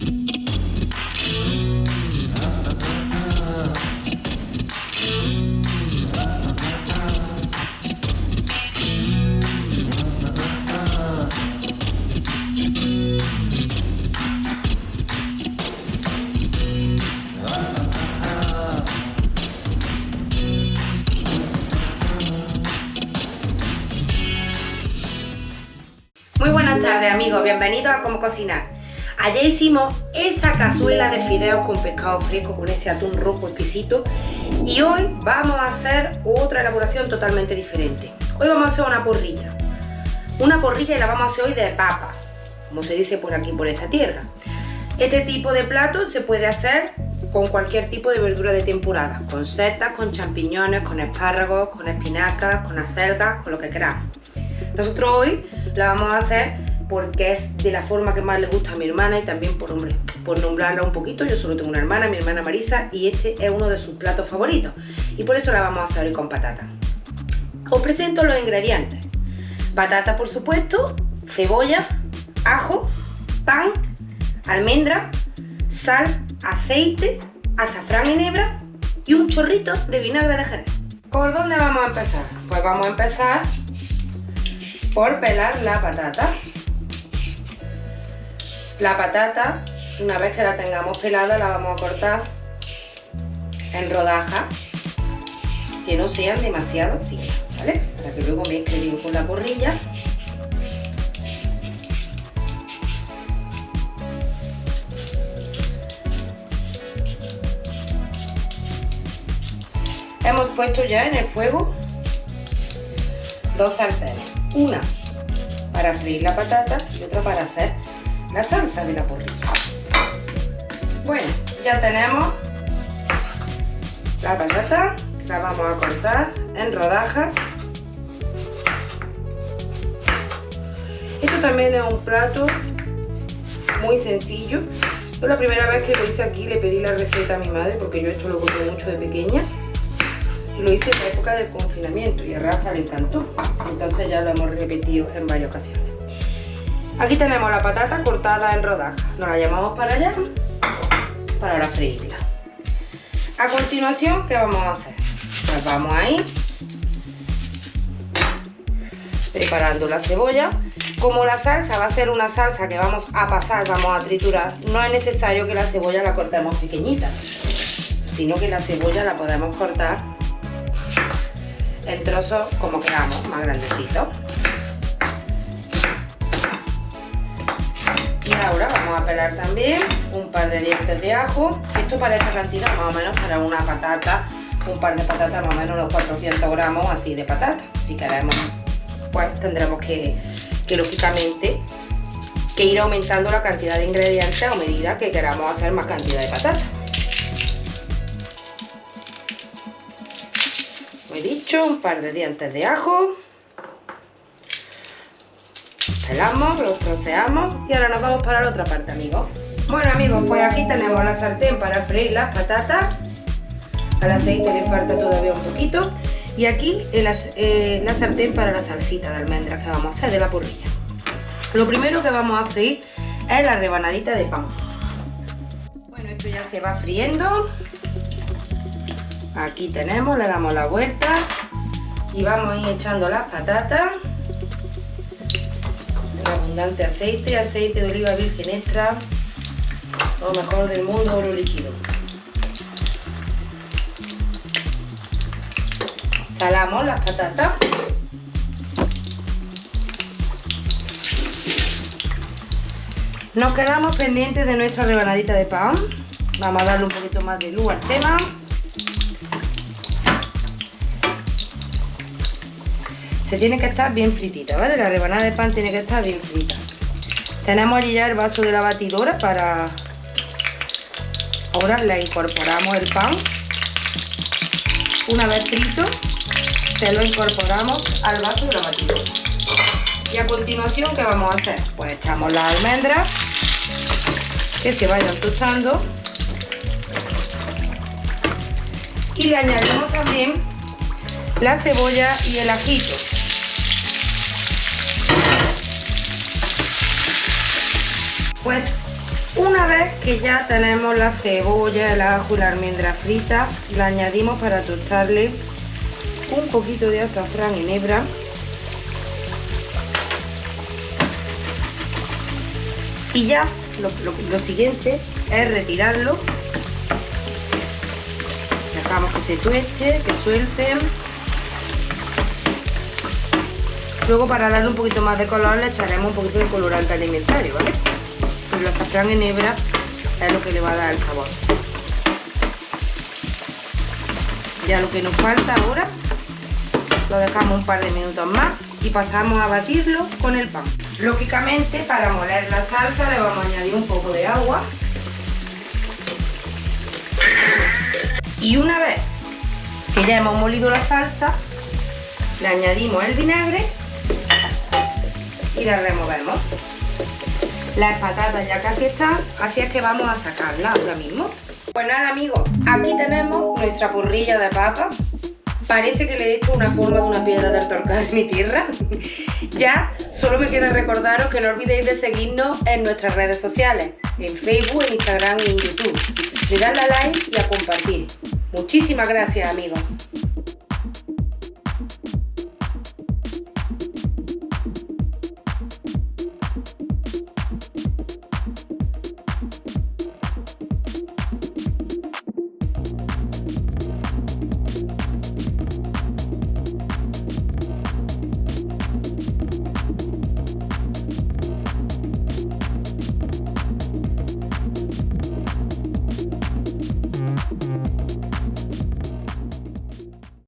Muy buenas tardes amigos, bienvenidos a Cómo Cocinar. Ayer hicimos esa cazuela de fideos con pescado fresco, con ese atún rojo exquisito. Y hoy vamos a hacer otra elaboración totalmente diferente. Hoy vamos a hacer una porrilla. Una porrilla y la vamos a hacer hoy de papa, como se dice por aquí, por esta tierra. Este tipo de plato se puede hacer con cualquier tipo de verdura de temporada. Con setas, con champiñones, con espárragos, con espinacas, con acelgas, con lo que queramos. Nosotros hoy la vamos a hacer porque es de la forma que más le gusta a mi hermana y también por nombrarla un poquito. Yo solo tengo una hermana, mi hermana Marisa, y este es uno de sus platos favoritos. Y por eso la vamos a hacer hoy con patata. Os presento los ingredientes. Patata, por supuesto, cebolla, ajo, pan, almendra, sal, aceite, azafrán en hebra y un chorrito de vinagre de Jerez. ¿Por dónde vamos a empezar? Pues vamos a empezar por pelar la patata. La patata, una vez que la tengamos pelada, la vamos a cortar en rodajas que no sean demasiado finas, ¿vale? Para que luego mezcle bien con la porrilla. Hemos puesto ya en el fuego dos sartenes. Una para freír la patata y otra para hacer la salsa de la porrilla. Bueno, ya tenemos la patata, la vamos a cortar en rodajas. Esto también es un plato muy sencillo. Yo la primera vez que lo hice aquí le pedí la receta a mi madre porque yo esto lo comí mucho de pequeña. Y lo hice en la época del confinamiento y a Rafa le encantó. Entonces ya lo hemos repetido en varias ocasiones. Aquí tenemos la patata cortada en rodajas. Nos la llevamos para allá para ahora freírla. A continuación, ¿qué vamos a hacer? Pues vamos a ir preparando la cebolla. Como la salsa va a ser una salsa que vamos a pasar, vamos a triturar, no es necesario que la cebolla la cortemos pequeñita, sino que la cebolla la podemos cortar en trozos como queramos, más grandecitos. Y ahora vamos a pelar también un par de dientes de ajo. Esto para esta cantidad, más o menos para una patata, un par de patatas, más o menos unos 400 gramos así de patata. Si queremos, pues tendremos que lógicamente ir aumentando la cantidad de ingredientes a medida que queramos hacer más cantidad de patata. He dicho, un par de dientes de ajo, pelamos, los troceamos y ahora nos vamos para la otra parte, amigos. Bueno amigos, pues aquí tenemos la sartén para freír las patatas. Al aceite le falta todavía un poquito y aquí la sartén para la salsita de almendras que vamos a hacer de la porrilla. Lo primero que vamos a freír es la rebanadita de pan. Bueno, esto ya se va friendo. Aquí tenemos, le damos la vuelta y vamos a ir echando las patatas. El abundante aceite, aceite de oliva virgen extra, lo mejor del mundo, oro líquido. Salamos las patatas. Nos quedamos pendientes de nuestra rebanadita de pan. Vamos a darle un poquito más de luz al tema. Se tiene que estar bien fritita, ¿vale? La rebanada de pan tiene que estar bien frita. Tenemos allí ya el vaso de la batidora para... Ahora le incorporamos el pan. Una vez frito, se lo incorporamos al vaso de la batidora. Y a continuación, ¿qué vamos a hacer? Pues echamos las almendras, que se vayan tostando. Y le añadimos también la cebolla y el ajito. Pues Una vez que ya tenemos la cebolla, el ajo y la almendra frita, la añadimos para tostarle un poquito de azafrán en hebra. Y ya lo siguiente es retirarlo. Dejamos que se tueste, que suelten. Luego, para darle un poquito más de color, le echaremos un poquito de colorante alimentario, ¿vale? El azafrán en hebra es lo que le va a dar el sabor. Ya lo que nos falta ahora lo dejamos un par de minutos más y pasamos a batirlo con el pan. Lógicamente, para moler la salsa le vamos a añadir un poco de agua. Y una vez que ya hemos molido la salsa, le añadimos el vinagre y la removemos. Las patatas ya casi están, así es que vamos a sacarlas ahora mismo. Pues nada, amigos, aquí tenemos nuestra porrilla de papas. Parece que le he hecho una forma de una piedra del Torcal de mi tierra. Ya solo me queda recordaros que no olvidéis de seguirnos en nuestras redes sociales, en Facebook, en Instagram y en YouTube. Le dan a like y a compartir. Muchísimas gracias, amigos.